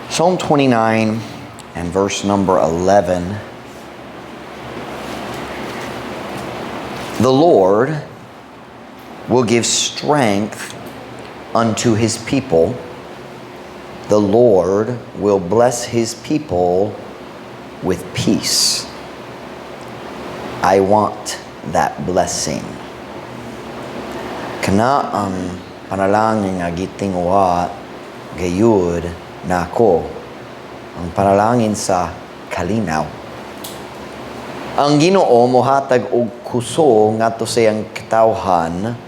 Psalm 29 and verse number 11. The Lord will give strength unto his people. The Lord will bless his people with peace. I want that blessing. Kana ang panalangin nga gitingwa gayud nako. Ang panalangin sa kalinaw. Ang Ginoo mohatag og kuso ngadto sa iyang katawhan.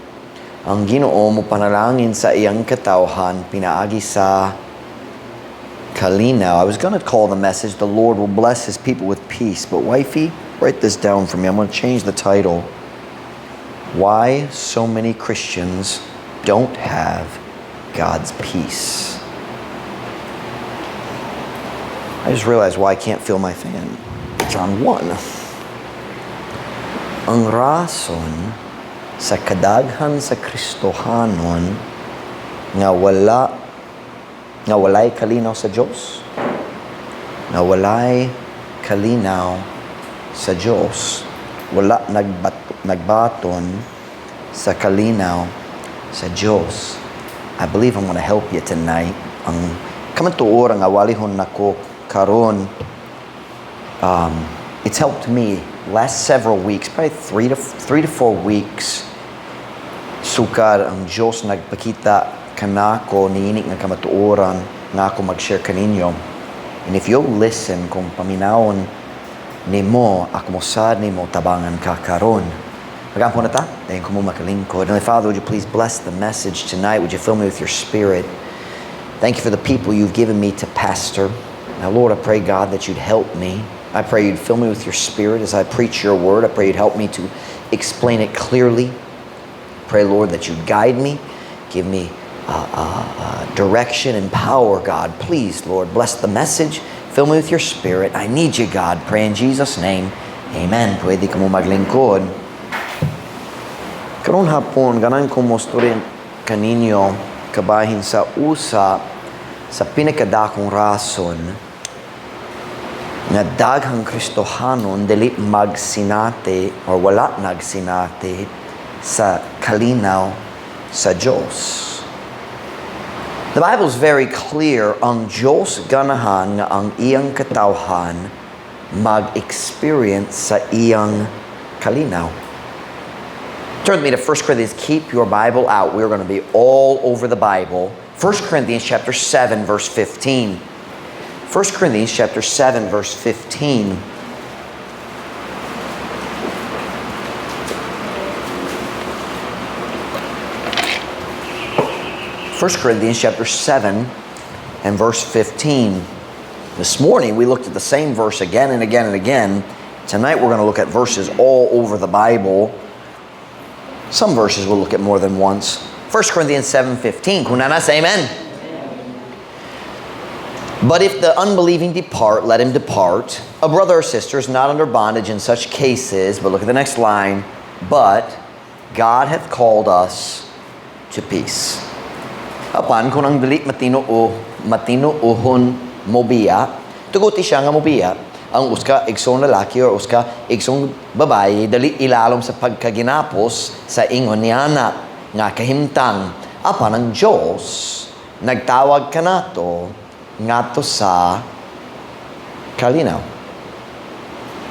Ang Ginoo mo panalangin sa iyang katawhan pinaagi sa kalinaw. I was going to call the message, the Lord will bless his people with peace. But wifey, write this down for me. I'm going to change the title. Why so many Christians don't have God's peace. I just realized why I can't feel my fan. John 1. Ang rason sa kadaghan sa Kristohanon nga walay kalinaw sa Diyos. Na walay kalinaw sa Diyos. Wala nagbaton sa kalinaw sa Diyos. I believe I'm going to help you tonight. Ang kamatuor nga walihon nako karon, it's helped me last several weeks, probably three to 4 weeks. Sukad ang Diyos nagpakita kanako niinig nga kamatuoran nga ako mag-share kaninyo. And if you'll listen kung paminawon nimo, akmosad nimo tabangan ka karon. Magampo na ta? Dayon ko mo makalingkod. And Father, would you please bless the message tonight? Would you fill me with your spirit? Thank you for the people you've given me to pastor. Now, Lord, I pray, God, that you'd help me. I pray you'd fill me with your spirit as I preach your word. I pray you'd help me to explain it clearly. Pray, Lord, that you'd guide me. Give me direction and power, God. Please, Lord, bless the message. Fill me with your spirit. I need you, God. Pray in Jesus' name. Amen. Pwede ka mo maglingkod. Karon hapon, ganan ko mostorin kaninyo kabahin sa usa sa pinakadakong rason nga daghang Kristohanon dili magsinati or wala nagsinati sa kalinaw sa Diyos. The Bible is very clear, ang Diyos ganahan nga ang iyang katawhan mag-experience sa iyang kalinaw. Turn with me to 1 Corinthians. Keep your Bible out. We're going to be all over the Bible. 1 Corinthians chapter 7, verse 15. 1 Corinthians chapter 7, verse 15. First Corinthians chapter 7 and verse 15. This morning we looked at the same verse again and again and again. Tonight we're going to look at verses all over the Bible. Some verses we'll look at more than once. 1 Corinthians 7:15. Kung nana say amen. But if the unbelieving depart, let him depart. A brother or sister is not under bondage in such cases. But look at the next line. But God hath called us to peace. Apan kung ang dili matinuohon mobiya, tuguti siya nga mobiya. Ang uska igsong lalaki or uska igsong babae dali ilalom sa pagkaginapos sa ingon niyana nga kahimtang apan ang Diyos nagtawag kanato ngadto sa kalinaw.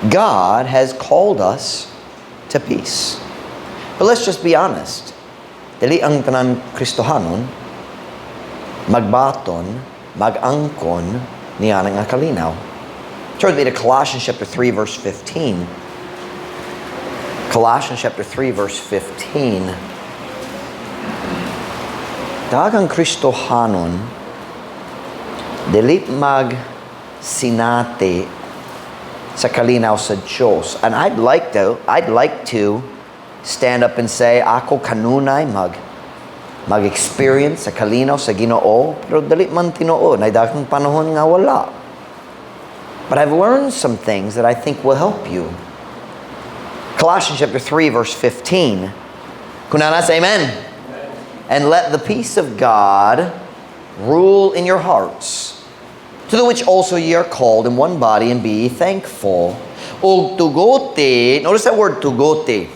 God has called us to peace. But let's just be honest. Dili ang tanan Kristohanon magbaton, magangkon niya nga kalinaw. Turn with me to Colossians chapter 3 verse 15. Colossians chapter 3 verse 15. Daghang Kristohanon dili mag sinati sa kalinaw sa Diyos. And I'd like to stand up and say ako kanunay mag-experience sa kalinaw sa Ginoo, pero dali man Tinoo, na daghang panahon nga wala. But I've learned some things that I think will help you. Colossians chapter 3 verse 15. Kunana say amen. And let the peace of God rule in your hearts, To the which also ye are called in one body, and be ye thankful. Og tugote, notice that word tugote.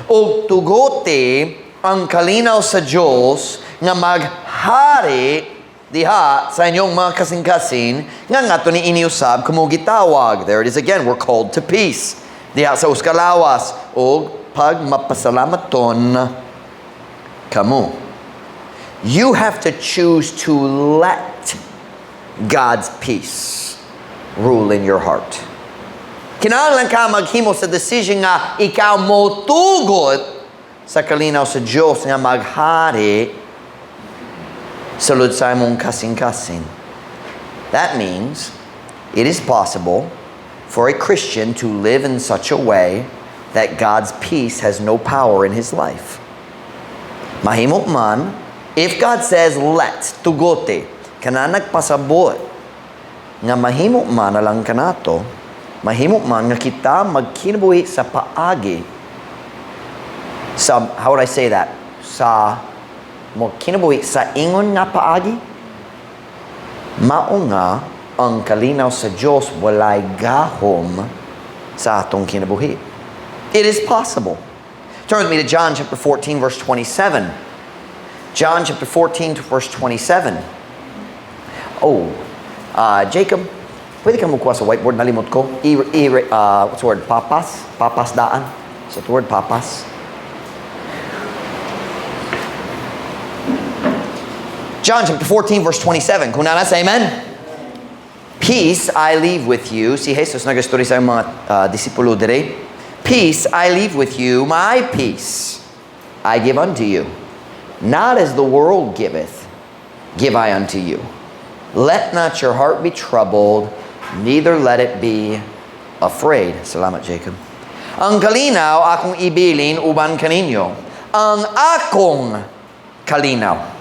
Og tugote ang kalinaw sa Diyos nga maghari diha sa inyong mga kasing-kasing nga ngato ni iniusab kumo gitawag. There it is again, we're called to peace. Diha sa uskalawas og pagmapasalamaton kamo. You have to choose to let God's peace rule in your heart. Kinahanglan ka maghimo sa decision nga ikaw mo tugot sa kalinaw sa Diyos nga maghari sulod sa imong kasing-kasing. That means it is possible for a Christian to live in such a way that God's peace has no power in his life. Mahimo man, if God says let, tugote, kana nagpasabot nga mahimo man alang kanato, mahimo man nga kita magkinabuhi sa paagi sa, how would I say that? Sa magkinabuhi sa ingon nga paagi, mao nga ang kalinaw sa Diyos walay gahom sa atong kinabuhi. It is possible. Turn with me to John chapter 14 verse 27. John chapter 14 verse 27. Jacob, pwede ka magkuha sa whiteboard, nalimot ko. What's the word? Papas? Papas daan? Is that the word, papas? John chapter 14 verse 27. Kung nana sa amen? Peace I leave with you. Si Jesus nag-story sa mga disipulo dire. Peace I leave with you, my peace I give unto you. Not as the world giveth, give I unto you. Let not your heart be troubled, neither let it be afraid. Salamat, Jacob. Ang kalinaw akong ibilin uban kaninyo. Ang akong kalinaw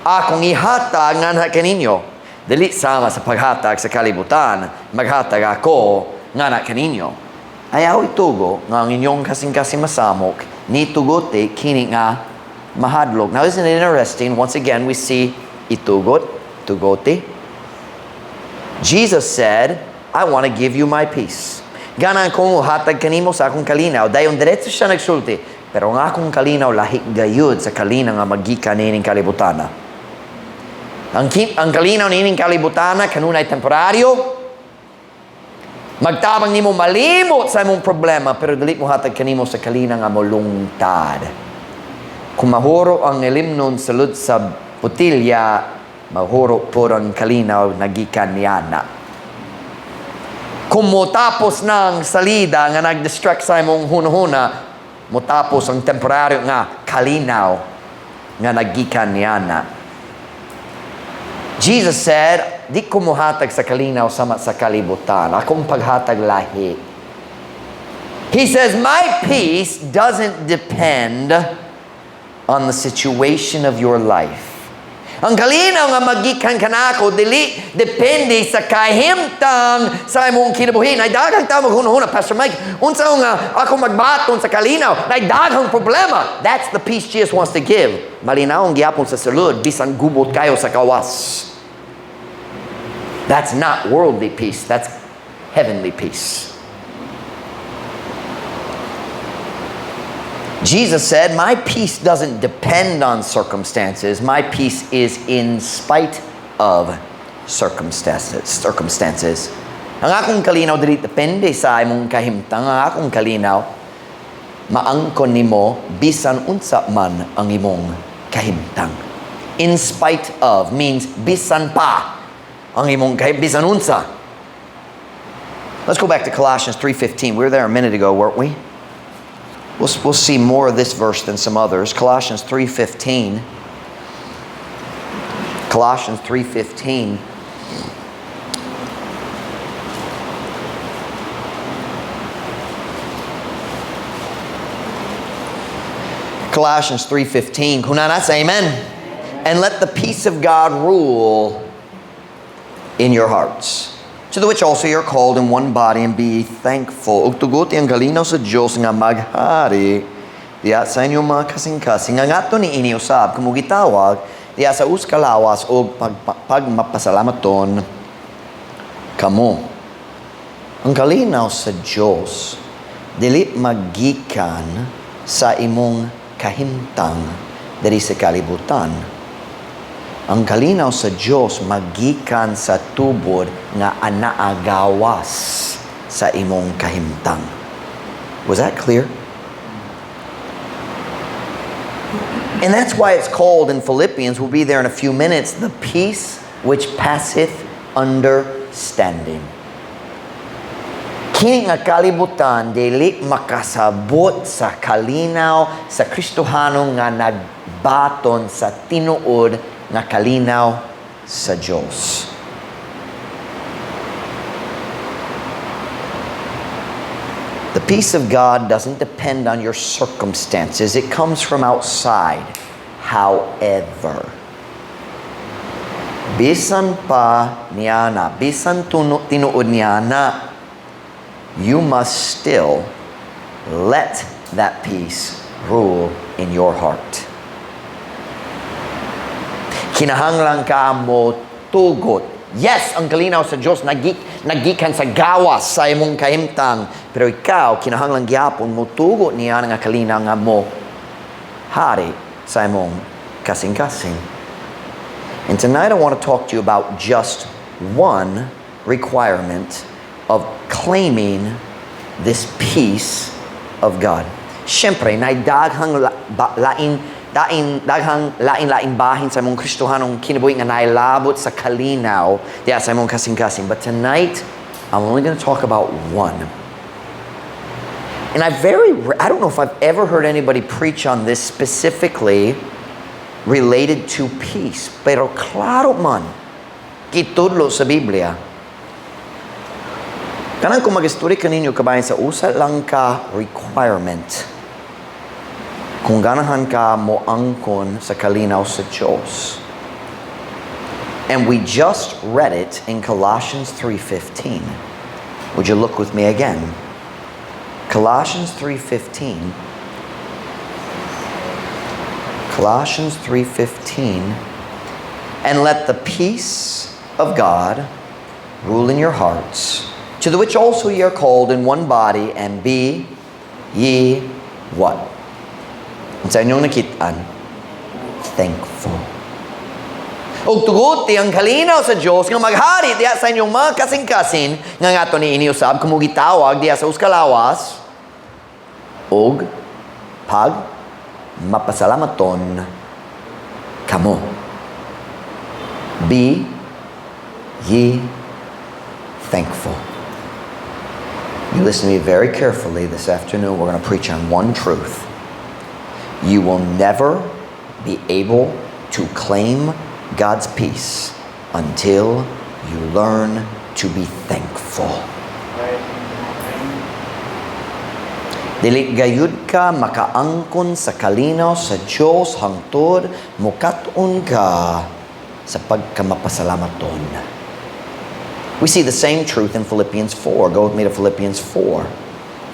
akong ihatag nga kaninyo. Dili sama sa paghatag sa kalibutan, maghatag ako nga kaninyo. Ayaw itugo nga ang inyong kasing-kasing masamok, ni tugote kini nga mahadlok. Now isn't it interesting? Once again we see itugot, tugote. Jesus said, I want to give you my peace. Ganan kong hatag kanimo sa akong kalinaw. Dayon diretso siya nagsulti. Pero ang akong kalinaw lahi gayud sa kalinaw nga magikan nining kalibutana. Ang kalinaw nining kalibutana kanunay temporaryo. Magtabang nimo malimot sa imong problema pero dili mo hatag kanimo sa kalinaw nga molungtad. Kung mahuro ang elimnon sulod sa putilya, mahuro po ang kalinaw nagikan niyana. Kung motapos ng salida nga nag-distract sa imong hunahuna, motapos ang temporaryo nga kalinaw nga nagikan niyana. Jesus said, di ko muhatag sa kalinaw sama sa kalibutan. Akong paghatag lahi. He says, my peace doesn't depend on the situation of your life. Ang kalinaw nga magikan kanako dili depende sa kahimtang sa imong kinabuhi. Nay daghang tawo maghunahuna, Pastor Mike, unsa nga ako magbaton sa kalinaw? Nay daghang problema. That's the peace Jesus wants to give. Malinaw ang gihapon sa sulod bisan gubot kayo sa kawas. That's not worldly peace, that's heavenly peace. Jesus said, my peace doesn't depend on circumstances. My peace is in spite of circumstances. Ang akong kalinaw dili depende sa imong kahimtang. Ang akong kalinaw maangkon nimo bisan unsa man ang imong kahimtang. In spite of means bisan pa ang imong bisan unsa. Let's go back to Colossians 3:15. We were there a minute ago, weren't we? We'll see more of this verse than some others. Colossians 3:15. Colossians 3:15. Colossians 3:15. Kunana say amen. And let the peace of God rule in your hearts, to the which also you're called in one body, and be thankful. Ug tuguti ang kalinaw sa Dios nga maghari diya sa inyong mga kasing-kasing. Nga ngato ni iniusab kung gitawag diya sa uskalawas o pagmapasalamaton kamo. Ang kalinaw sa Diyos dili magikan sa imong kahimtang diri sa kalibutan. Ang kalinaw sa Diyos magikan sa tubod nga anaagawas sa imong kahimtang. Was that clear? And that's why it's called in Philippians, we'll be there in a few minutes, the peace which passeth understanding. Kini nga kalibutan dili makasabot sa kalinaw sa Kristohanong nga nagbaton sa tinuod nga kalinaw sa Diyos. The peace of God doesn't depend on your circumstances. It comes from outside. However, bisan pa niya na, bisan tinuod niya na, you must still let that peace rule in your heart. Kinahanglan ka mo tugot. Yes, ang kalinaw sa Diyos nagikan sa gawas sa imong kahimtang. Pero ikaw, kinahanglan gyapon mo tugot niya nga kalinaw nga mo hari sa imong kasing-kasing. And tonight I want to talk to you about just one requirement of claiming this peace of God. Siyempre, daghang lain-laing bahin sa imong Kristohanong kinabuhi nga nailabot sa kalinaw diya sa imong kasing-kasing. But tonight, I'm only going to talk about one. And I don't know if I've ever heard anybody preach on this specifically related to peace. Pero klaro man, kitudlo sa Biblia. Kanang kung mag-istorya kaninyo kabayan sa usa lang ka requirement kung ganahan ka mo angkon sa kalinaw sa Diyos. And we just read it in Colossians 3:15. Would you look with me again? Colossians 3:15. Colossians 3:15. And let the peace of God rule in your hearts, to the which also ye are called in one body, and be ye what? Sa inyong nakitaan, thankful. O tugot ang kalinaw sa Diyos nga maghari diya sa inyong mga kasing-kasing nga ngato ni iniusab kumugitawag diya sa uskalawas og pag mapasalamaton kamo. Be ye thankful. You listen to me very carefully this afternoon. We're going to preach on one truth. You will never be able to claim God's peace until you learn to be thankful. Dili gayud ka makaangkon sa kalinaw sa Diyos hangtod mukat-on ka sa pagkamapasalamaton. We see the same truth in Philippians 4. Go with me to Philippians 4.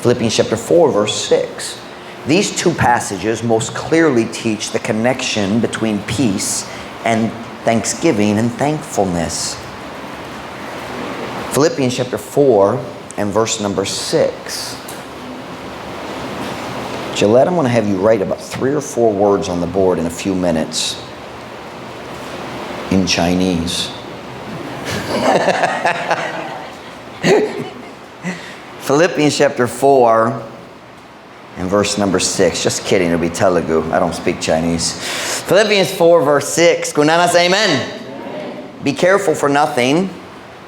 Philippians chapter 4, verse 6. These two passages most clearly teach the connection between peace and thanksgiving and thankfulness. Philippians chapter 4 and verse number 6. Gillette, I'm going to have you write about 3 or 4 words on the board in a few minutes in Chinese. Philippians chapter 4 and verse number 6. Just kidding, it'll be Telugu. I don't speak Chinese. Philippians 4 verse 6. Kunanas, amen. Be careful for nothing,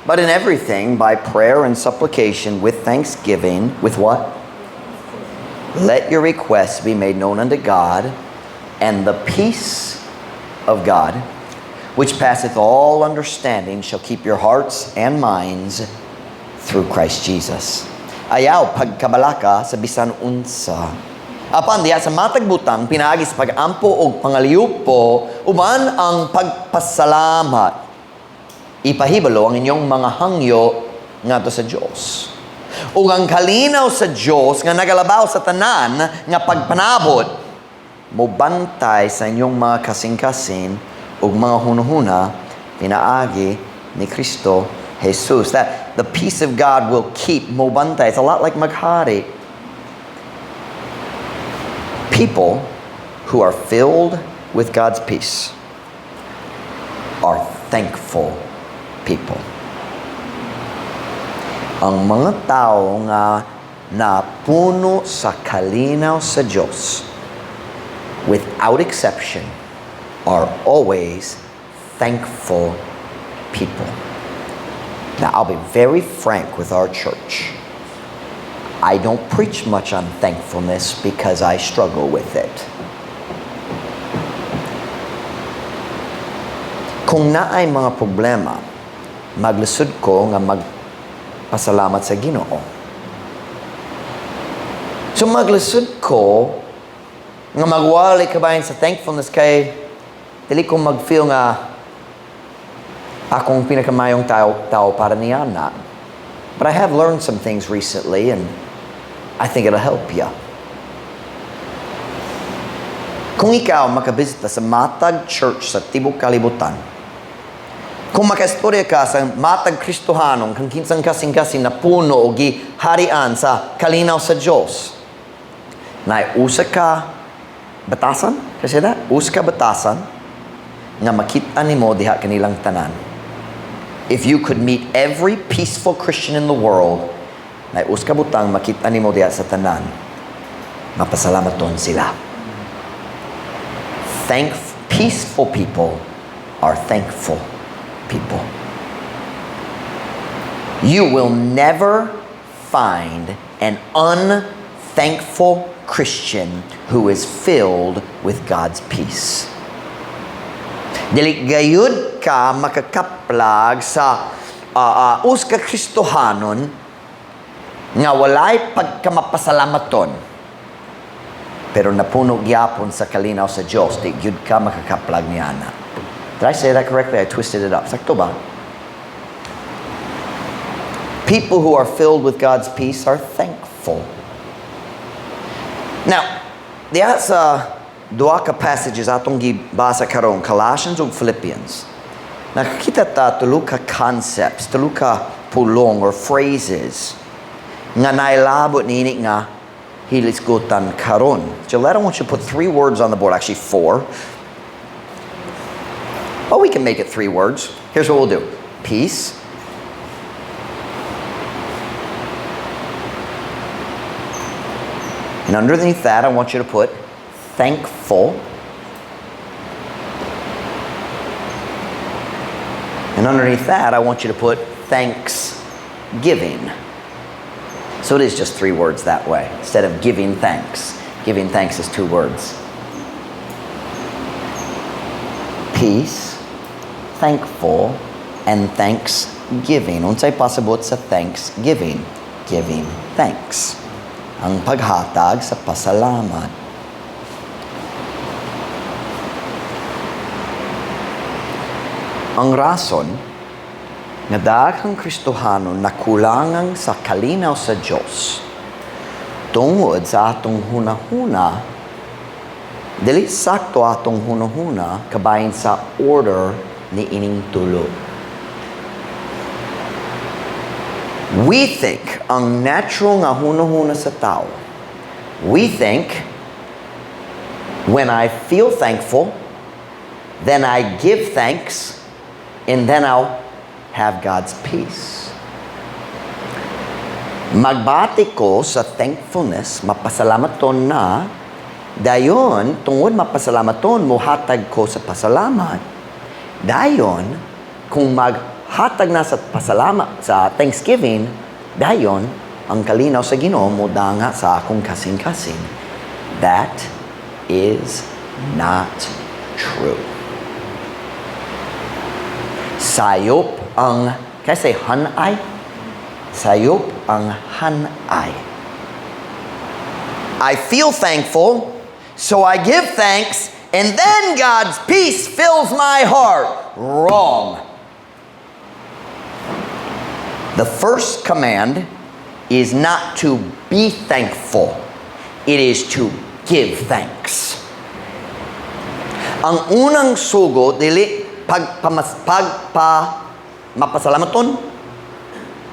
but in everything by prayer and supplication with thanksgiving. With what? Let your requests be made known unto God, and the peace of God, which passeth all understanding, shall keep your hearts and minds through Christ Jesus. Ayaw pagkabalaka sa bisan unsa. Apan diya sa matag butang pinaagi sa pagampo og pangaliyupo uban ang pagpasalamat. Ipahibalo ang inyong mga hangyo ngadto sa Dios. Ug ang kalinaw sa Dios nga nagalabaw sa tanan nga pagpanabot mobantay sa inyong mga kasing-kasing ug mga hunahuna pinaagi ni Kristo Jesus. That the peace of God will keep mo bantay. It's a lot like maghari. People who are filled with God's peace are thankful people. Ang mga tao nga napuno sa kalinaw sa Diyos, without exception, are always thankful people. Now, I'll be very frank with our church. I don't preach much on thankfulness because I struggle with it. Kung naay mga problema, maglusod ko nga magpasalamat sa Ginoo. So maglusod ko nga magwali kabayan sa thankfulness kay dili ko mag-feel nga akong pinakamayong tao para niya na. But I have learned some things recently and I think it'll help ya. Kung ikaw makabisita sa matag church sa tibok kalibutan, kung makaistorya ka sa matag Kristohanong, kang kinsang kasing-kasing na puno o giharian sa kalinaw sa Diyos, na usa ka batasan, kasi na, usa ka batasan, nga makita ni mo diha kanilang tanan. If you could meet every peaceful Christian in the world, na usa ka butang makita ni mo diha sa tanan, mapasalamaton sila. Peaceful people are thankful people. You will never find an unthankful Christian who is filled with God's peace. Dili gayud ka makakaplag sa uska Kristohanon nga walay pagkamapasalamaton pero napuno gyapon sa kalinaw sa Dios, di gyud ka makakaplag niya na. Did I say that correctly? I twisted it up. Sakto ba? People who are filled with God's peace are thankful. Now, diya sa duha ka passages atong gibasa karon, Colossians ug Philippians, nakakita ta tulo ka concepts, tulo ka pulong or phrases nga nailabot niini nga hilisgutan karon. Gillette, I want you to put 3 words on the board, actually 4. Oh, we can make it 3 words. Here's what we'll do. Peace. And underneath that, I want you to put thankful. And underneath that, I want you to put thanksgiving. So it is just 3 words that way. Instead of giving thanks. Giving thanks is 2 words. Peace, thankful, and thanksgiving. Unsay pasabot sa thanksgiving? Giving thanks. Ang paghatag sa pasalamat. Ang rason nga daghang Kristohanon nakulangan sa kalinaw sa Dios tungod sa atong hunahuna, dili sakto atong hunahuna kabahin sa order ni ining tulo. We think ang natural nga hunahuna sa tao, we think when I feel thankful, then I give thanks, and then I'll have God's peace. Magbati ko sa thankfulness, mapasalamaton na, dayon, tungod mapasalamaton, muhatag ko sa pasalamat. Dayon, kung maghatag na sa pasalamat, sa thanksgiving, dayon, ang kalinaw sa Ginoo mo danga sa akong kasing-kasing. That is not true. Sayop ang, kasi hanay, sayop ang hanay. I feel thankful, so I give thanks, and then God's peace fills my heart. Wrong. The first command is not to be thankful. It is to give thanks. Ang unang sugo, dili mapasalamaton,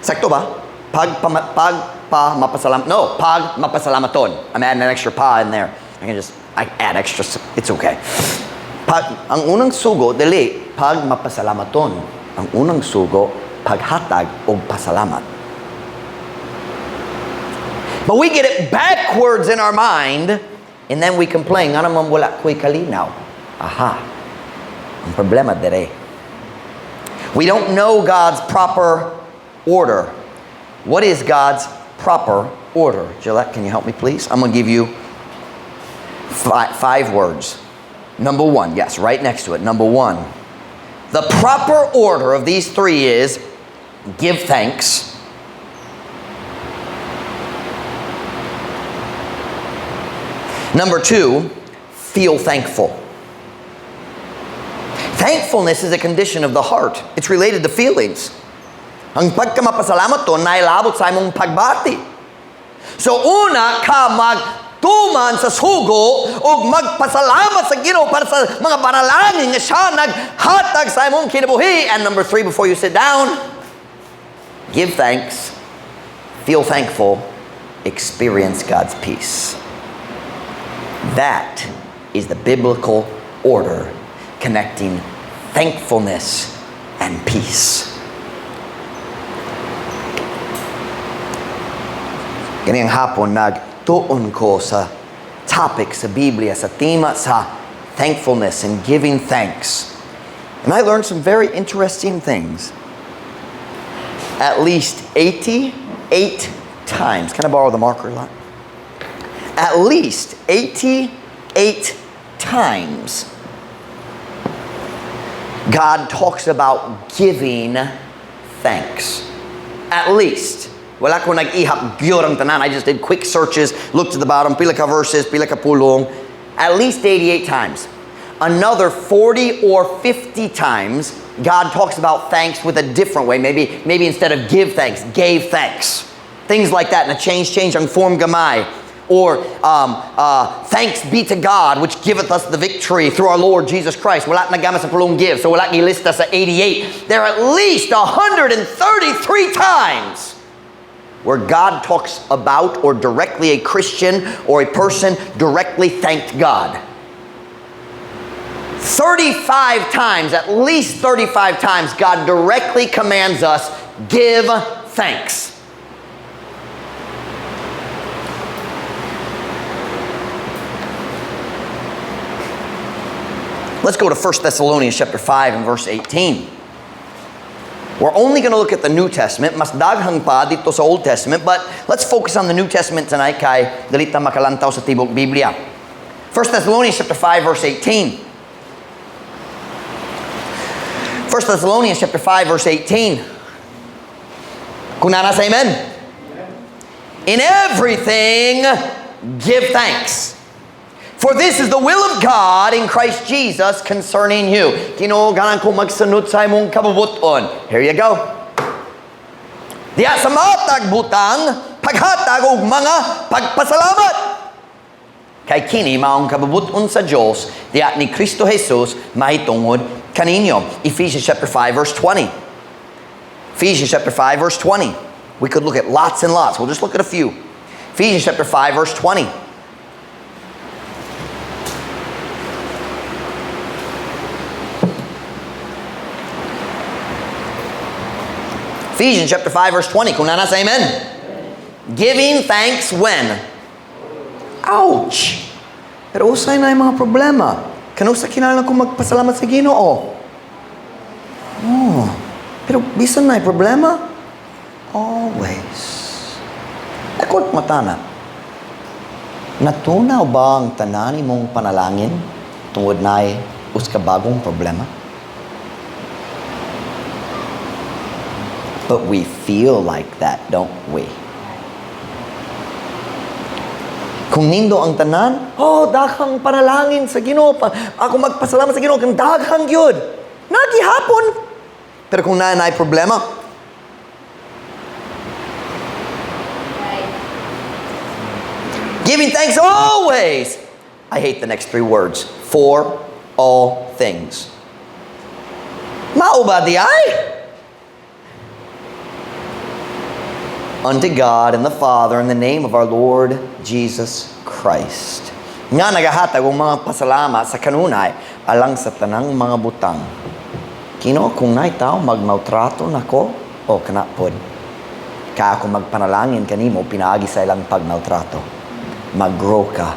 Sakto ba? Pag mapasalamaton. I'm adding an extra pa in there. I add extra, it's okay. Ang unang sugo, dali, pag mapasalamaton. Ang unang sugo, paghatag o pasalamat. But we get it backwards in our mind, and then we complain, nga naman wala ko'y kalinaw. Aha. Ang problema dere. We don't know God's proper order. What is God's proper order? Gillette, can you help me please? I'm going to give you five words. Number one, yes, right next to it. Number one, the proper order of these three is give thanks, number two, feel thankful. Thankfulness is a condition of the heart. It's related to feelings. Ang pagkamapasalamat to, nailabot sa imong pagbati. So una, ka magtuman sa sugo o magpasalamat sa Ginoo para sa mga panalangin nga siya naghatag sa imong kinabuhi. And number three, before you sit down, give thanks, feel thankful, experience God's peace. That is the biblical order connecting thankfulness and peace. Ganiyang hapon, nagtuon ko sa topic sa Biblia, sa tema sa thankfulness and giving thanks. And I learned some very interesting things. At least 88 times. Can I borrow the marker a lot? At least 88 times God talks about giving thanks. At least. Wala ko nag-ihap gyud ang tanan. I just did quick searches, looked at the bottom, pila ka verses, pila ka pulong. At least 88 times. Another 40 or 50 times, God talks about thanks with a different way. Maybe instead of give thanks, gave thanks. Things like that. Na change ang form gamay. Or thanks be to God which giveth us the victory through our Lord Jesus Christ. Wala nagama sa pulong give. So wala gilista sa 88. There are at least 133 times where God talks about or directly a Christian or a person directly thanked God. 35 times, at least 35 times, God directly commands us, give thanks. Let's go to 1 Thessalonians chapter 5 and verse 18. We're only going to look at the New Testament. Mas daghang pa dito sa Old Testament, but let's focus on the New Testament tonight kay dalita makalantaw sa tibok Biblia. 1 Thessalonians chapter 5 verse 18. 1 Thessalonians chapter 5 verse 18. Kung nana sa amen? In everything give thanks. For this is the will of God in Christ Jesus concerning you. Kinooganan ko magsunod sa imong kabubuton. Here you go. Diya sa matag butang, paghatag og mga pagpasalamat. Kay kini maong kabubuton sa Dios, diya ni Kristo Jesus mahitungod kaninyo. Ephesians chapter 5 verse 20. Ephesians chapter 5 verse 20. We could look at lots and lots. We'll just look at a few. Ephesians chapter 5 verse 20. Ephesians chapter 5 verse 20. Kung nana sa amen? Giving thanks when? Ouch! Pero usay na yung mga problema. Kanusa kinahanglan ko magpasalamat sa Ginoo. Oh. Pero bisan na yung problema? Always. Akot matana. Natunaw ba ang tanani mong panalangin tungod na uska bagong problema? But we feel like that, don't we? Kung nindo ang tanan, daghang panalangin sa Ginoo. Ako magpasalamat sa Ginoo kang daghang gyud. Nagihapon. Pero kung naay problema, giving thanks always. I hate the next three words. For all things. Mao ba di ay? unto God and the Father in the name of our Lord Jesus Christ. Nga nagahatag og mga pasalamat sa kanunay alang sa tanang mga butang. Kino kung nay tao magmaltrato nako o kanapod. Ka ako magpanalangin kanimo pinaagi sa ilang pagmaltrato. Mag-grow ka.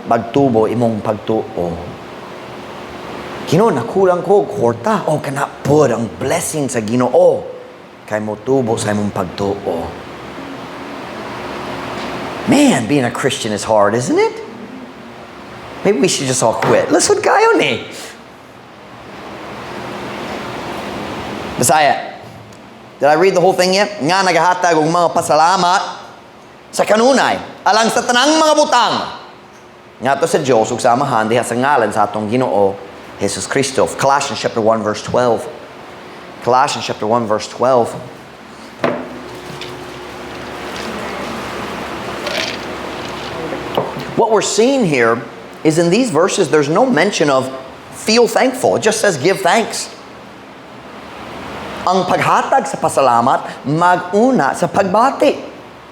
Magtubo imong pagtuo. Kino nakulang ko kwarta o kanapod ang blessing sa Ginoo. Kay mo tubo sa imong pagtuo. Man, being a Christian is hard, isn't it? Maybe we should just all quit. Listen kayo ni. Messiah, did I read the whole thing yet? Nga nagahatag og mga pasalamat sa kanunay alang sa tanang mga butang. Nga to sa Diyos ug sa amahan diha sa ngalan sa atong Ginoo Jesus Kristo. Colossians chapter 1 verse 12. Colossians chapter 1 verse 12. What we're seeing here is in these verses there's no mention of feel thankful. It just says give thanks. Ang paghatag sa pasalamat mag-una sa pagbati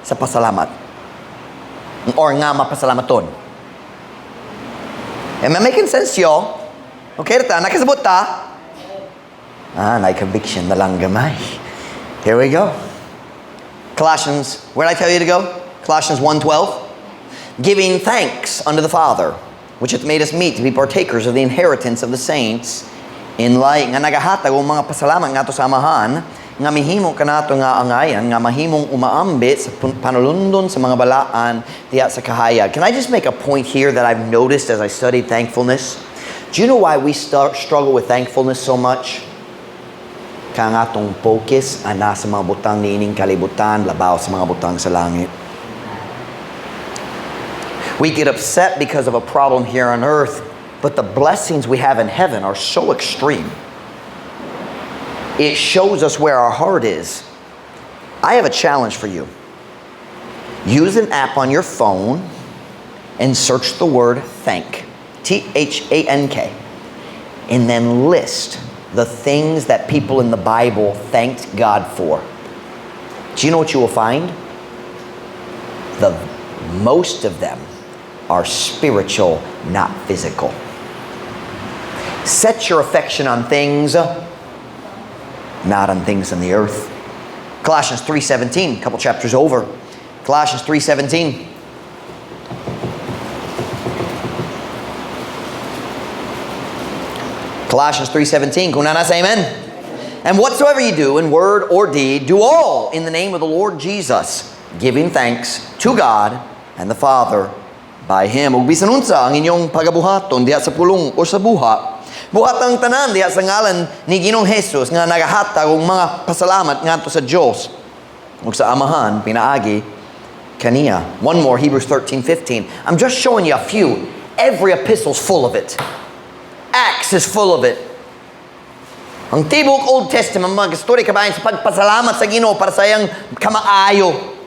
sa pasalamat. Or nga mapasalamaton. Am I making sense, y'all? Okay, rata, nakasabot ta? Conviction na lang gamay. Here we go. Colossians, where did I tell you to go? Colossians 1:12. Giving thanks unto the Father, which hath made us meet to be partakers of the inheritance of the saints in light. Nga nagahatag o mga pasalamat nga to sa amahan, nga mihimo kanato nga angayan, nga mahimong umaambit sa panulundon sa mga balaan diya sa kahayag. Can I just make a point here that I've noticed as I studied thankfulness? Do you know why we struggle with thankfulness so much? Kaya nga itong focus ana sa mga butang niining kalibutan, labaw sa mga butang sa langit. We get upset because of a problem here on earth, but the blessings we have in heaven are so extreme. It shows us where our heart is. I have a challenge for you. Use an app on your phone and search the word thank. T-H-A-N-K. And then list the things that people in the Bible thanked God for. Do you know what you will find? Most of them are spiritual, not physical. Set your affection on things, not on things on the earth. Colossians 3:17, a couple chapters over. Colossians 3:17. Colossians 3:17. Kung nana say amen. And whatsoever you do in word or deed, do all in the name of the Lord Jesus, giving thanks to God and the Father by Him. Ug bisan unsa ang inyong pagabuhaton diha sa pulong o sa buha, buhatang tanan diha sa ngalan ni Ginoong Hesus nga nagahatag og mga pasalamat ngadto sa Dios ug sa amahan pinaagi kaniya. One more, Hebrews 13:15. I'm just showing you a few. Every epistle's full of it. Acts is full of it. Ang tibok Old Testament, mga story kabayan sa pagpasalamat sa Ginoo para sa iyang kamaayo.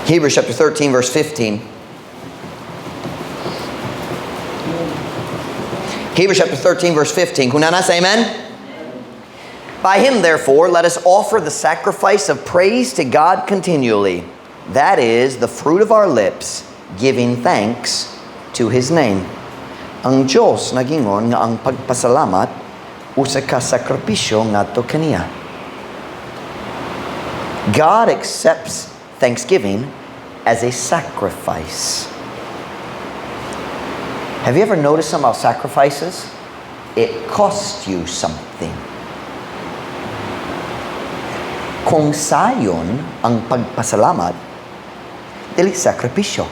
Hebrews chapter 13 verse 15. Hebrews chapter 13 verse 15. Kung nana say amen? By Him therefore let us offer the sacrifice of praise to God continually. That is the fruit of our lips, giving thanks to His name. Ang Diyos nagingon nga ang pagpasalamat usa ka sakripisyo ngadto kaniya. God accepts thanksgiving as a sacrifice. Have you ever noticed something about sacrifices? It costs you something. Kung sayon ang pagpasalamat, dili sakripisyo.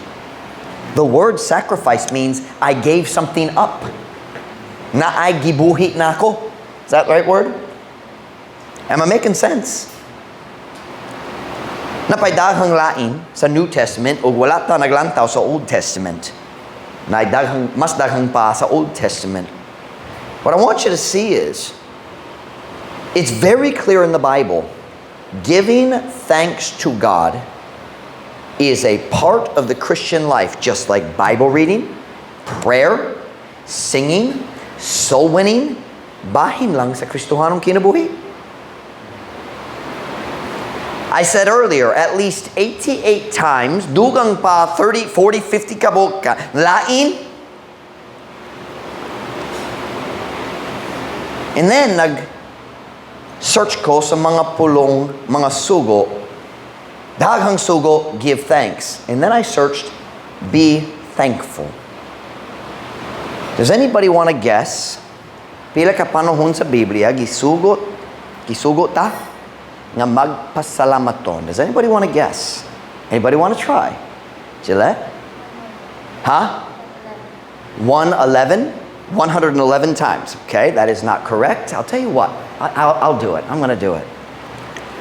The word sacrifice means I gave something up. Na ay gibuhi na ako. Is that the right word? Am I making sense? Napay daghang lain sa New Testament o wala ta naglantaw sa Old Testament. Na mas daghang pa sa Old Testament. What I want you to see is, it's very clear in the Bible, giving thanks to God is a part of the Christian life, just like Bible reading, prayer, singing, soul winning, bahin lang sa Kristohanong kinabuhi. I said earlier, at least 88 times, dugang pa 30, 40, 50 kabok ka, lain. And then, nag-search ko sa mga pulong, mga sugo, daghang sugo, give thanks. And then I searched, be thankful. Does anybody want to guess? Pila ka panahon sa Biblia, gisugot ta, nga magpasalamaton. Does anybody want to guess? Anybody want to try? Gillette? Huh? 111 times. Okay, that is not correct. I'll tell you what. I'll do it. I'm going to do it.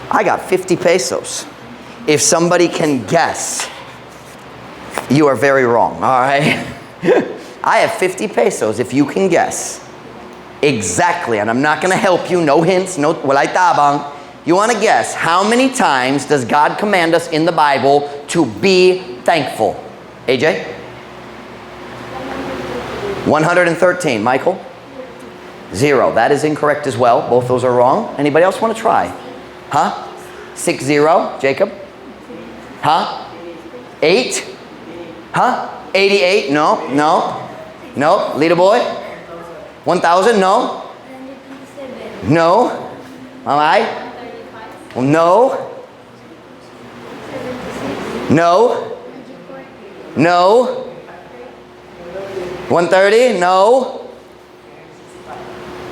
I got 50 pesos. If somebody can guess, you are very wrong. All right? I have 50 pesos if you can guess. Exactly. And I'm not going to help you. No hints. No, walay tabang. You want to guess, how many times does God command us in the Bible to be thankful? AJ? 113. Michael? 0. That is incorrect as well. Both those are wrong. Anybody else want to try? Huh? 60. Jacob? Huh? 8? Huh? 88? No. Leader boy? 1,000? No. No. All right. No. 130? No.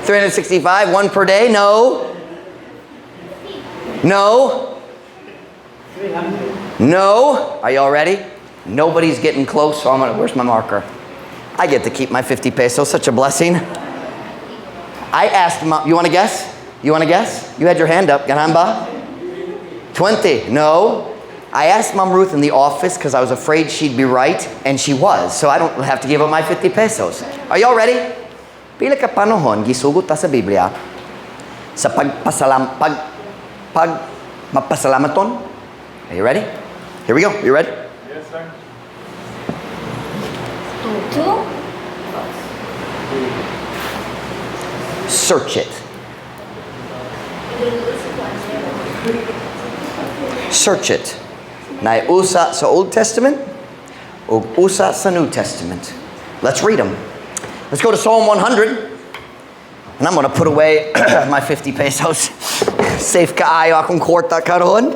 365? 1 per day? No. Are you all ready? Nobody's getting close, so where's my marker? I get to keep my 50 pesos. Such a blessing. I asked Mom, you want to guess? You had your hand up. Ganamba? 20. No. I asked Mom Ruth in the office because I was afraid she'd be right, and she was. So I don't have to give up my 50 pesos. Are y'all ready? Pila ka panahon gisugot ta sa Biblia sa mapasalamaton. Are you ready? Here we go. You ready? Yes, sir. 2. Search it. Search it. Naiusa sa Old Testament o usa sa New Testament. Let's read them. Let's go to Psalm 100. And I'm going to put away my 50 pesos. Safe kaayo akong kwarta karon.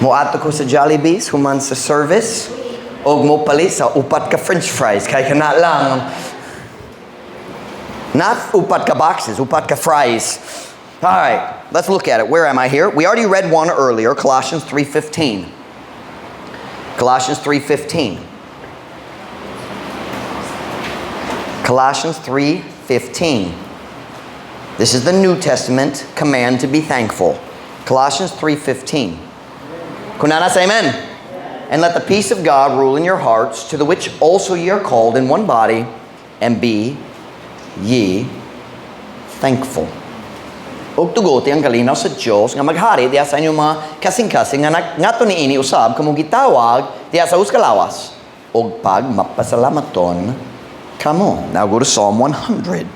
Moato ko sa Jollibee's human sa service. Og mo pali sa upat ka french fries. Kaya ka na lang. Not upat ka boxes, upat ka fries. All right, let's look at it. Where am I here? We already read one earlier, Colossians 3:15. Colossians 3:15. Colossians 3:15. This is the New Testament command to be thankful. Colossians 3:15. Kunana say amen. And let the peace of God rule in your hearts, to the which also ye are called in one body, and be ye thankful. Og tuguti ang kalinaw sa Diyos nga maghari diya sa inyong mga kasing-kasing nga to niini usab kamo gitawag diya sa uskalawas og pag mapasalamaton kamo. Now go to Psalm 100.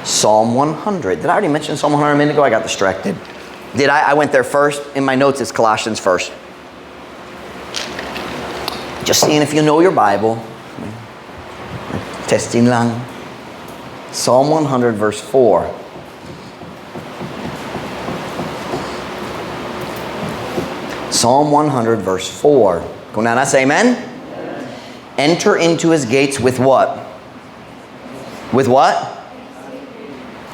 Psalm 100. Did I already mention Psalm 100 a minute ago? I got distracted. Did I? I went there first. In my notes it's Colossians first. Just seeing if you know your Bible. Testing lang. Psalm 100 verse 4. Psalm 100 verse 4. Kung na say amen? Enter into his gates with what? With what?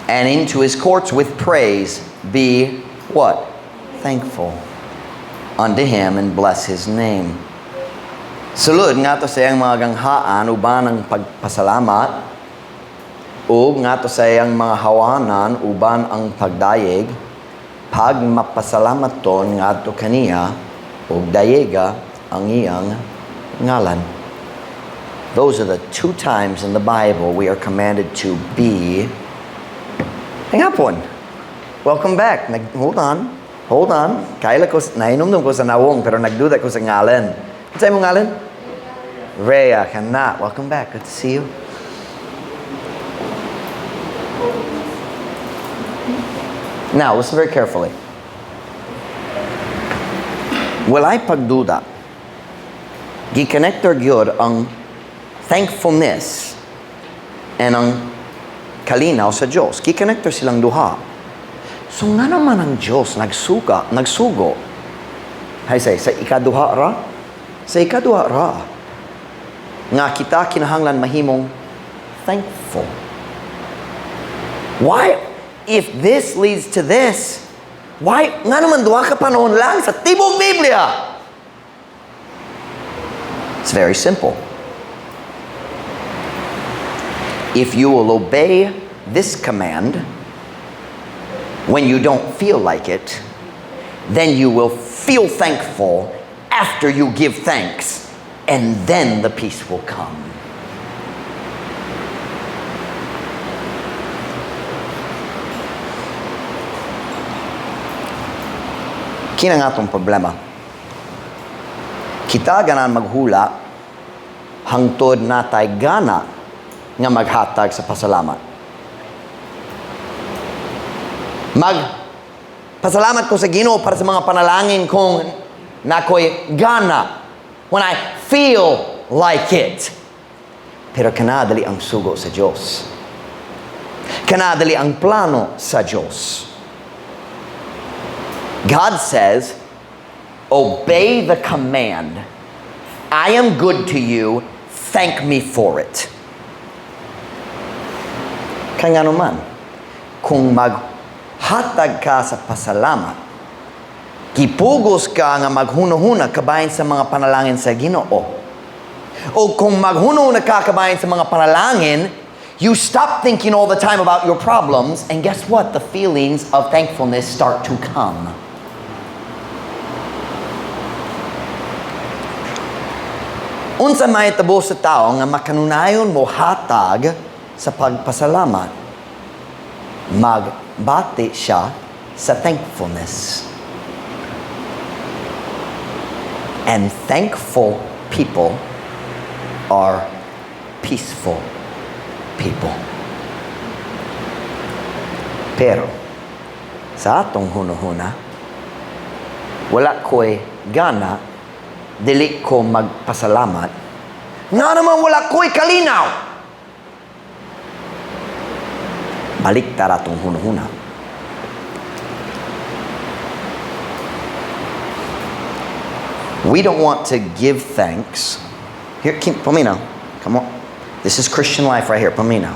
And into his courts with praise. Be what? Thankful unto him and bless his name. Sulod nga to sayang mga ganghaan uban ng pagpasalamat ug nga to sayang mga hawanan uban ang pagdayeg pag mapasalamaton nga to kaniya ug dayega ang iyang ngalan. Those are the 2 times in the Bible we are commanded to be. Hangapon. Welcome back. Hold on. Kaila ko nainom ko sa nawong pero nagduda ko sa ngalan. Ano sa'yo mo ngalan? Rhea, kana. Welcome back. Good to see you. Now, listen very carefully. Walay pagduda. Gi-connector gyud ang thankfulness and ang kalinaw sa Diyos. Gi-connector silang duha. So nga naman ang Diyos nagsugo. Hay say, sa ikaduha ra? Sa ikaduha ra. Nga kita kinahanglan mahimong thankful. Why? If this leads to this, why? Nga naman duha ka panahon lang sa tibok Biblia. It's very simple. If you will obey this command when you don't feel like it, then you will feel thankful after you give thanks, and then the peace will come. Kina nga itong problema. Kita ganan maghula hangtod natay gana nga maghatag sa pasalamat. Pasalamat ko sa Ginoo para sa mga panalangin kong nakoy gana when I feel like it. Pero kanadali ang sugo sa Diyos. Kanadali ang plano sa Diyos. God says, obey the command. I am good to you. Thank me for it. Kaya naman, kung maghatag ka sa pasalamat, kipugos ka nga maghunahuna kabahin sa mga panalangin sa Ginoo. O kung maghunahuna ka kabahin sa mga panalangin, you stop thinking all the time about your problems, and guess what? The feelings of thankfulness start to come. Unsa may tabo sa tao nga makanunayon mo hatag sa pagpasalamat, magbati siya sa thankfulness. And thankful people are peaceful people. Pero, sa atong hunahuna, wala ko'y gana dili ko magpasalamat, nga naman wala ko'y kalinaw. Balik tara itong hunahuna. We don't want to give thanks. Here, paminaw. Come on. This is Christian life right here. Paminaw.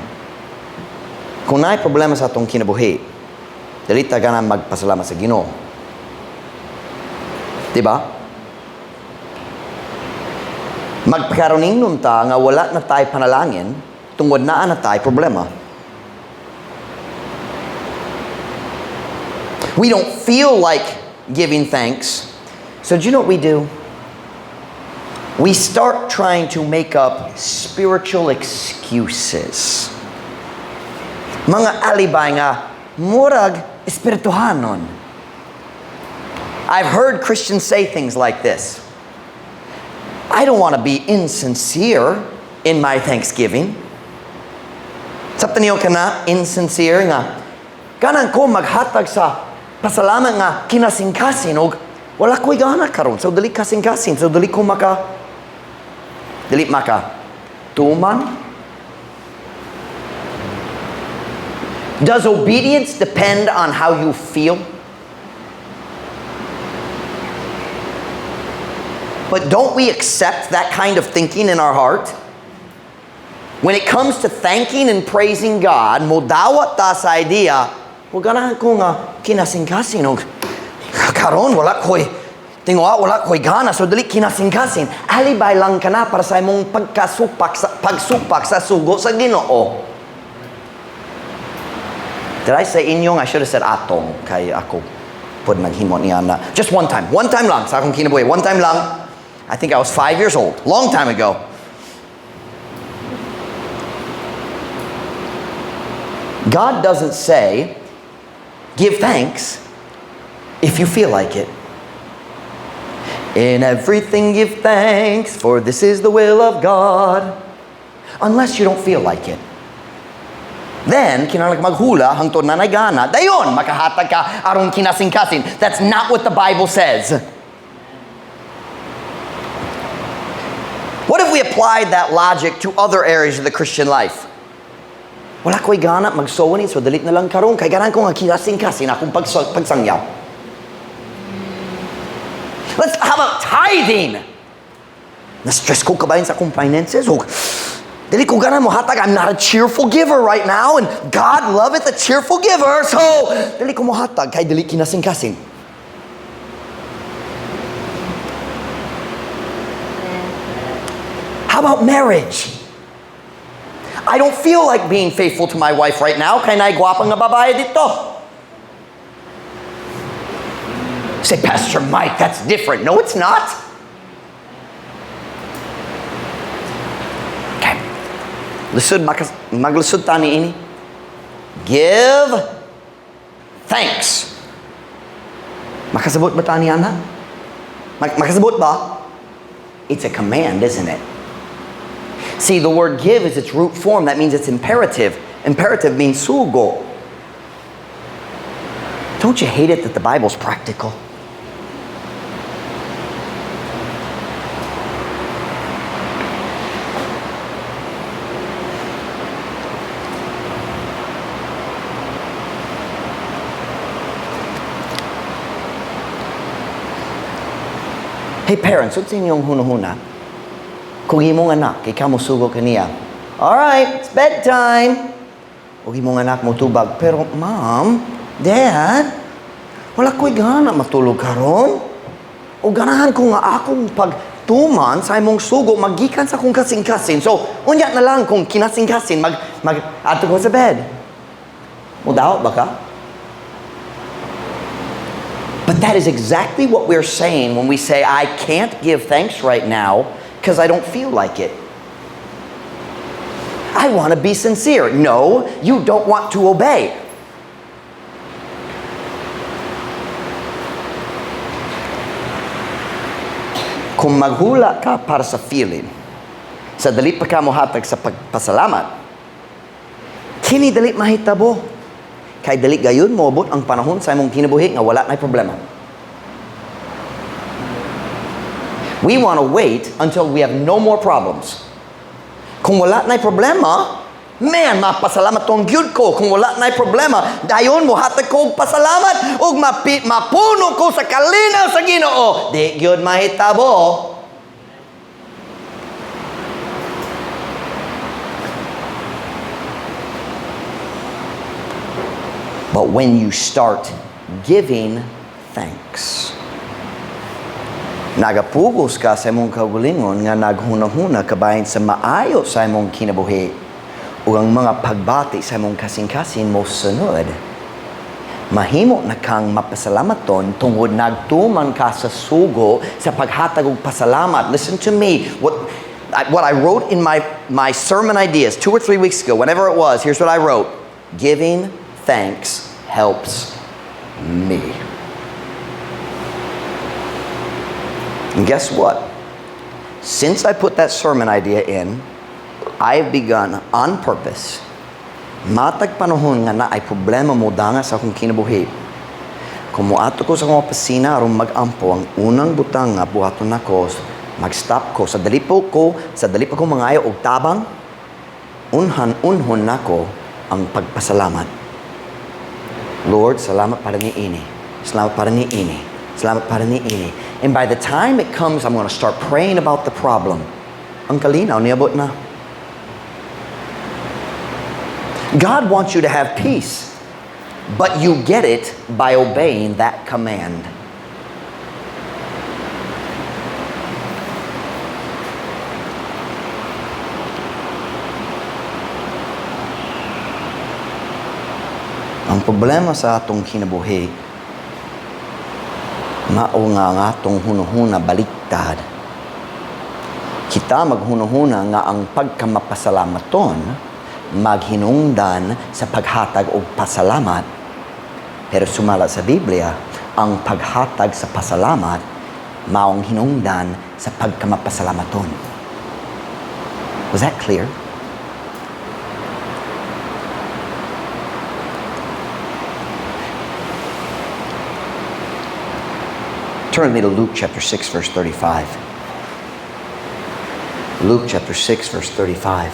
Kung naay problema sa atong kinabuhi, dili ta gana magpasalamat sa Ginoo. Diba? Magpakaroning nun ta nga wala na tayo panalangin tungod na tayo problema. We don't feel like giving thanks. So do you know what we do? We start trying to make up spiritual excuses. Mga alibay nga murag espirituhanon. I've heard Christians say things like this. I don't want to be insincere in my thanksgiving. Sapta niyo ka na, insincere nga. Kanan ko maghatag sa pasalamat nga kinasingkasin o wala ko'y gana karon. So dali kasingkasin. So dali ko dali maka tuman. Does obedience depend on how you feel? But don't we accept that kind of thinking in our heart? When it comes to thanking and praising God, modawat ta sa idea, ganahan ko nga kinasingkasin o karon wala ko'y wala ko'y gana, so dali kinasingkasin. Alibay lang ka na para sa imong pagsupak sa sugo sa Ginoo. Did I say inyo? I should have said atong kay ako pod naghimo niya na. Just one time lang sa akong kinabuhi. One time lang. I think I was 5 years old, long time ago. God doesn't say, give thanks if you feel like it. In everything give thanks, for this is the will of God. Unless you don't feel like it. Then, kinahanglan ka maghula, hangtod na nagana, dayon, makahatag ka, aron kinasing-kasing. That's not what the Bible says. What if we applied that logic to other areas of the Christian life? Wala ko'y gana magsowanin, so dalit na lang karon, kay ganan ko nga kinasing-kasing akong pagsangyaw. How about tithing? Na-stress ko kabayan sa akong finances. O, dili ko gana mo hatag. I'm not a cheerful giver right now. And God loveth a cheerful giver. So, dili ko mo hatag. Kay dili kinasing-kasing. How about marriage? I don't feel like being faithful to my wife right now. Kay naay gwapang nga babae dito. Say, Pastor Mike, that's different. No, it's not. Okay. Lisod, maglusod tani ini. Give thanks. Makasabot ba tani ana? Makasabot ba? It's a command, isn't it? See, the word give is its root form. That means it's imperative. Imperative means sugo. Don't you hate it that the Bible's practical? Hey parents, what's in yung hunahuna? Kung imong anak, ikaw mo sugo kaniya. Alright, it's bedtime. Kung imong anak mo tubag, pero mom, dad, wala ko'y gana matulog karon. O ganahan ko nga akong pagtuman sa imong sugo, magikan sa kong kasing-kasing. So, unya na lang kung kinasing-kasing, ato ko sa bed. Mudaw ba ka? But that is exactly what we're saying when we say, I can't give thanks right now because I don't feel like it. I want to be sincere. No, you don't want to obey. Kung maghula ka para sa feeling, sa dali pa ka mo hatag sa pagpasalamat, kini dali mahitabo. Kay dali gayon mo abot ang panahon sa imong kinabuhi nga wala na'y problema. We want to wait until we have no more problems. Kung wala na'y problema, man, mapasalamat tong gyud ko. Kung wala na'y problema, dayon mo hatag ko og pasalamat ug mapuno ko sa kalinaw sa Ginoo. Di gyud mahitabo. But when you start giving thanks, nagapugos ka sa imong kaugalingon nga naghunahuna kabahin sa maayo sa imong kinabuhi ug ang mga pagbati sa imong kasing-kasing mo sunod, mahimo na kang mapasalamat tungod nagtuman ka sa sugo sa paghatag og pasalamat. Listen to me. What I wrote in my sermon ideas 2 or 3 weeks ago, whenever it was, here's what I wrote. Giving thanks helps me. And guess what? Since I put that sermon idea in, I've begun on purpose. Matag panahon nga na ay problema mo danga sa akong kinabuhi. Kung muato ko sa akong opisina aron mag-ampo, ang unang butang nga buhaton nako, mag-stop ko sa dali pa ko mangayo og tabang, unhon nako ang pagpasalamat. Lord, salamat para ni ini. Salamat para ni ini. Salamat para ni ini. And by the time it comes, I'm going to start praying about the problem. Ang kalinaw, niabot na. God wants you to have peace, but you get it by obeying that command. Ang problema sa atong kinabuhi, mao nga atong hunahuna baliktad. Kita maghunahuna nga ang pagkamapasalamaton maghinungdan sa paghatag og pasalamat. Pero sumala sa Biblia, ang paghatag sa pasalamat maong hinungdan sa pagkamapasalamaton. Was that clear? Turn with me to Luke chapter 6, verse 35. Luke chapter 6, verse 35.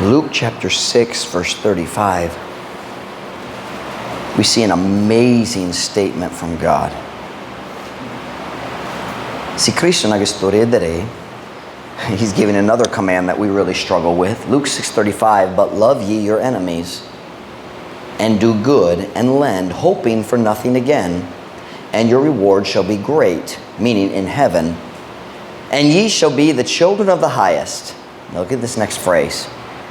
Luke chapter 6, verse 35. We see an amazing statement from God. Si Cristo nag-istorya dere, He's giving another command that we really struggle with. Luke 6:35, but love ye your enemies, and do good, and lend, hoping for nothing again, and your reward shall be great, meaning in heaven. And ye shall be the children of the highest. Now look at this next phrase.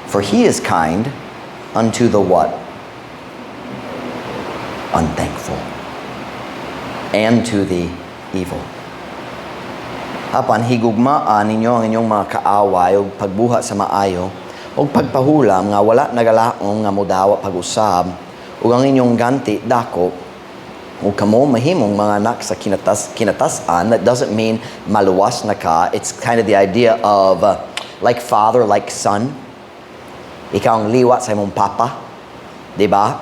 For he is kind unto the what? Unthankful. And to the evil. Apan higugmaan ninyo ang inyong mga kaaway o pagbuhat sa maayo o pagpahulam nga wala nagalaong nga mudawa pag-usab o ang inyong ganti dako o kamo mahimong mga anak sa kinatasan. That doesn't mean maluwas na ka. It's kind of the idea of like father, like son. Ikaw ang liwat sa imong papa. Diba?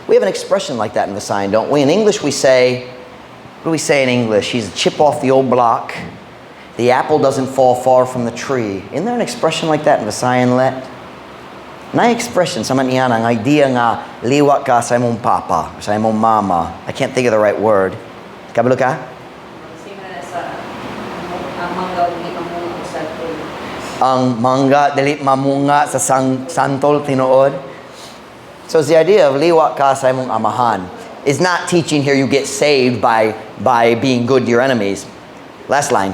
We have an expression like that in Visayan, don't we? In English we say, what do we say in English? He's a chip off the old block. The apple doesn't fall far from the tree. Isn't there an expression like that in Visayan let? Na expression, sa man iyan, ang idea nga liwat ka sa imong papa, sa imong mama. I can't think of the right word. Kabalo ka? Ang mangga dili mamunga sa santol tinuod. So it's the idea of liwat ka sa imong amahan. Is not teaching here you get saved by being good to your enemies. Last line.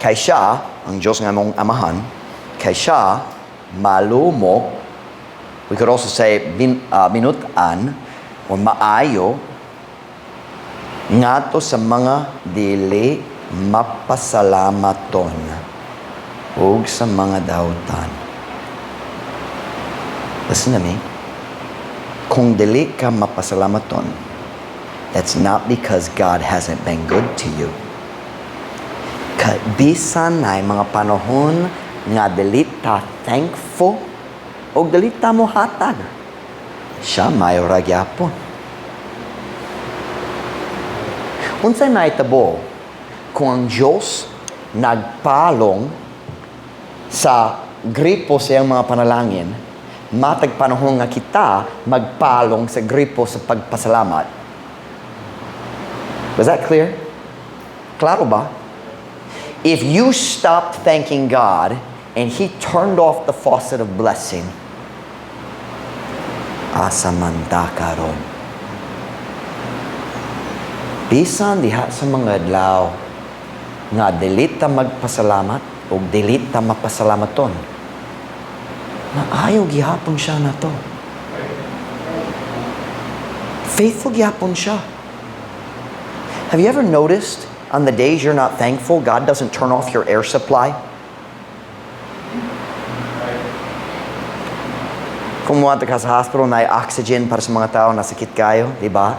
Kay siya, ang Diyos nga mong amahan, kay siya malumo. We could also say binutan o maayo ngato sa mga dili mapasalamaton ug sa mga dautan. Listen to me. Kung dili ka mapasalamaton, that's not because God hasn't been good to you. Bisan na mga panahon nga dili ta thankful o dili ta mo hatag, siya mayo ra gyapon. Unsay mahitabo kung ang Diyos nagpalong sa gripo sa iyang mga panalangin, matag panahon nga kita magpalong sa gripo sa pagpasalamat. Was that clear? Klaro ba? If you stopped thanking God and He turned off the faucet of blessing, asamanda ka ron. Bisan diha sa mga adlaw nga dili ta magpasalamat o dili ta mapasalamaton, na ayaw gihapon siya na to. Faithful gihapon siya. Have you ever noticed on the days you're not thankful, God doesn't turn off your air supply? Kung muwanta ka sa hospital na oxygen para sa mga tao na sakit kayo, di ba?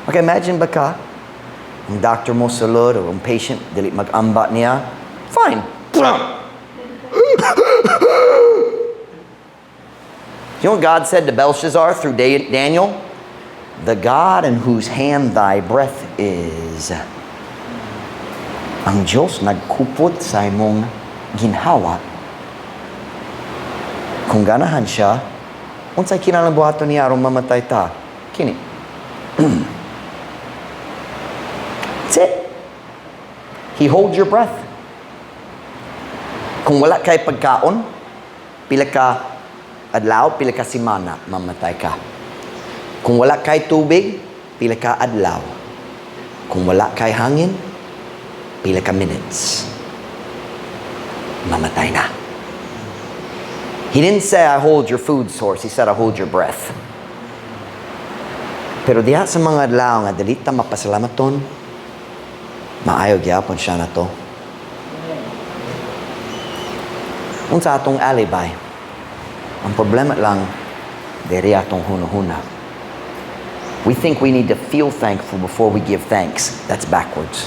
Okay, imagine ba ka, ang doctor mo sulod o ang patient, dili mag-amba niya, fine. You know what God said to Belshazzar through Daniel? The God in whose hand thy breath is. Ang Diyos nagkupot sa imong ginhawa. Kung ganahan siya, unsay kinahanglan buhaton niya aron mamatay ta? Kini. That's it. He holds your breath. Kung wala kay pagkaon, pila ka adlaw, pila ka simana, mamatay ka. Kung wala kay tubig, pila ka adlaw. Kung wala kay hangin, pila ka minutes, mamatay na. He didn't say, I hold your food source. He said, I hold your breath. Pero diha sa mga adlaw nga dili ta mapasalamaton, maayo gyapon siya na to. Unsa atong alibi? Ang problema lang, diri atong hunahuna. We think we need to feel thankful before we give thanks. That's backwards.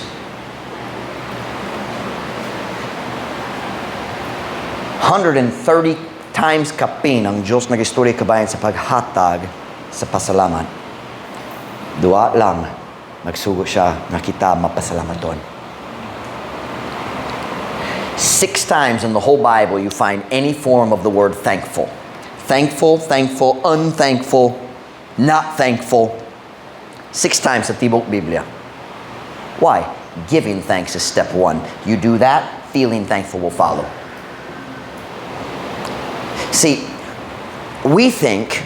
$130 times kapin ang Diyos nag-istorya kabayan sa paghatag sa pasalamat. Dua lang, magsugo siya na kita mapasalamaton. 6 times in the whole Bible you find any form of the word thankful. Thankful, thankful, unthankful, not thankful. 6 times sa tibok Biblia. Why? Giving thanks is step 1. You do that, feeling thankful will follow. See, we think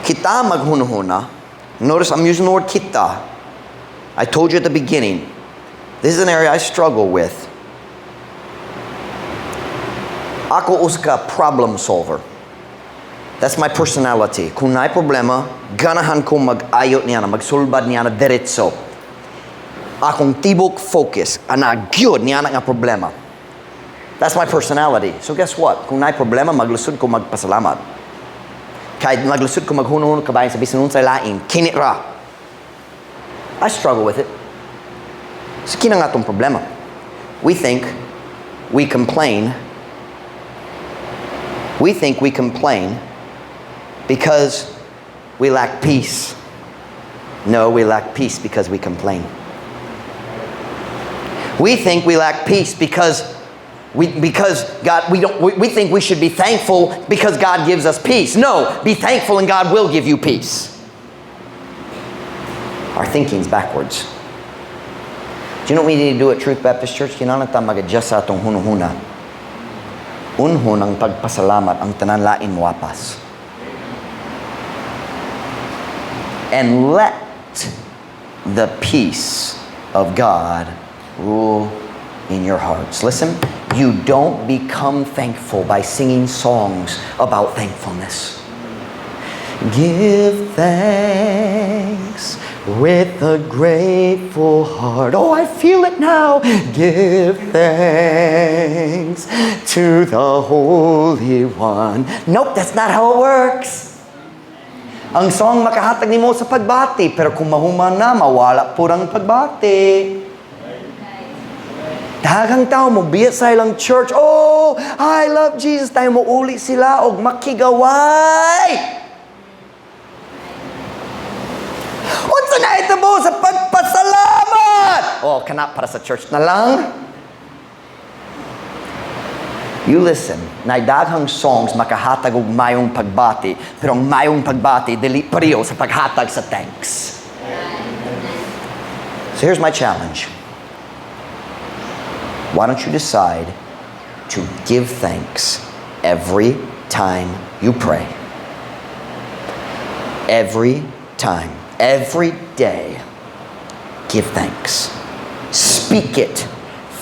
kita maghunahuna. Notice I'm using the word kita. I told you at the beginning, this is an area I struggle with. Ako uska problem solver. That's my personality. Kung naay problema, ganahan ko mag-ayot niya na, magsulbad niya na diretso. Akong tibok focus, gyud niya na nga problema. That's my personality. So guess what? Kung naay problema, maglusod ko magpasalamat. Kahit maglusod ko maghunahon kabayan sa bisan unsay laing, kinira. I struggle with it. So kina nga tong problema. We think we complain. We think we complain because we lack peace. No, we lack peace because we complain. We think we lack peace because we think we should be thankful because God gives us peace. No, be thankful and God will give you peace. Our thinking's backwards. Do you know what we need to do at Truth Baptist Church? Kinahanglan ta mag-adjust sa atong hunahuna. Unhon ang pagpasalamat ang tanan lain moapas. And let the peace of God rule in your hearts. Listen, you don't become thankful by singing songs about thankfulness. Give thanks with a grateful heart. Oh, I feel it now. Give thanks to the Holy One. Nope, that's not how it works. Ang song makahatag nimo sa pagbati, pero kung mahuman na, mawala po ang pagbati. Daghang tao mo biya sa ilang church. Oh, I love Jesus. Tayo mo uli sila og makigaway. Unsa na ito mo sa pagpasalamat? Oh, kana para sa church na lang. You listen, na daghang songs makahatag og mayong pagbati, pero ang mayong pagbati dili pareho sa paghatag sa thanks. So here's my challenge. Why don't you decide to give thanks every time you pray? Every time, every day, give thanks. Speak it.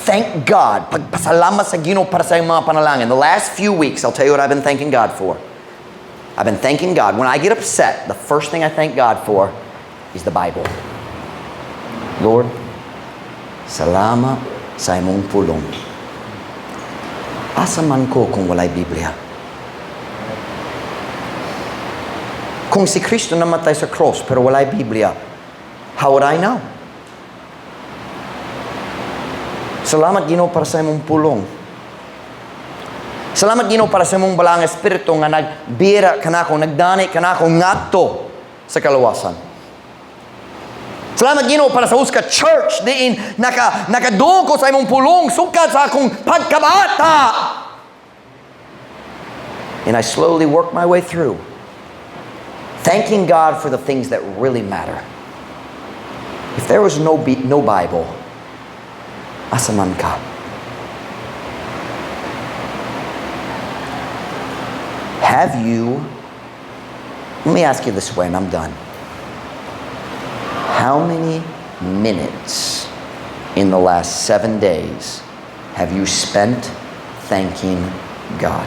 Thank God. Pagpasalamat sa Ginoo para sa iyong mga panalangin. The last few weeks, I'll tell you what I've been thanking God for. I've been thanking God. When I get upset, the first thing I thank God for is the Bible. Lord, salamat sa imong pulong. Asa man ko kung walay Biblia? Kung si Kristo namatay sa cross pero walay Biblia, how would I know? Salamat Ginoo para sa imong pulong. Salamat Ginoo para sa imong balang espiritu nga nagbira kanako, nagdani kanako ngadto sa kalawasan. Salamat Ginoo para sa uska church diin nakaduol ko sa imong pulong sukad sa akong pagkabata. And I slowly work my way through, thanking God for the things that really matter. If there was no Bible, asa man ka? Have you, let me ask you this way and I'm done. How many minutes in the last 7 days have you spent thanking God?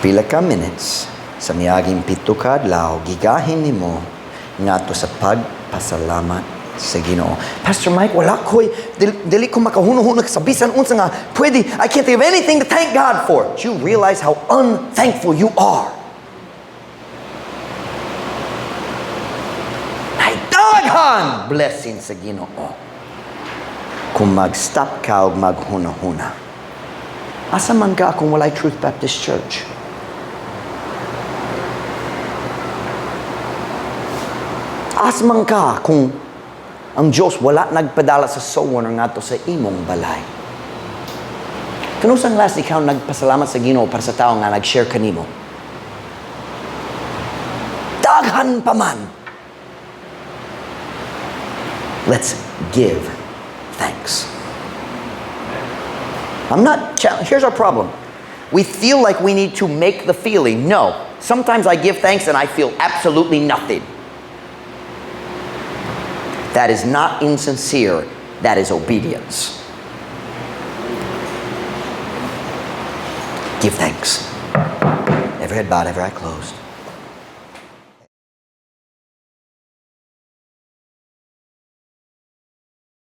Pila ka minutes Sa miaging pito ka adlaw, gigahin nimo ngadto sa pagpasalamat sa Ginoo. Pastor Mike, wala ko'y dili ko makahuno-huno sa bisan unsa nga pwede. I can't think of anything to thank God for. Do you realize how unthankful you are? Ay daghan blessing sa Ginoo kung mag-stop ka o maghuna-huna. Asa man ka kung walay Truth Baptist Church? Asa man ka kung ang Diyos wala nagpadala sa sower nga to sa imong balay? Kanusang last ikaw nagpasalamat sa Ginoo para sa tao nga nag-share kanimo? Daghan pa man. Let's give thanks. Here's our problem. We feel like we need to make the feeling. No. Sometimes I give thanks and I feel absolutely nothing. That is not insincere. That is obedience. Give thanks. Every head bowed, every eye closed.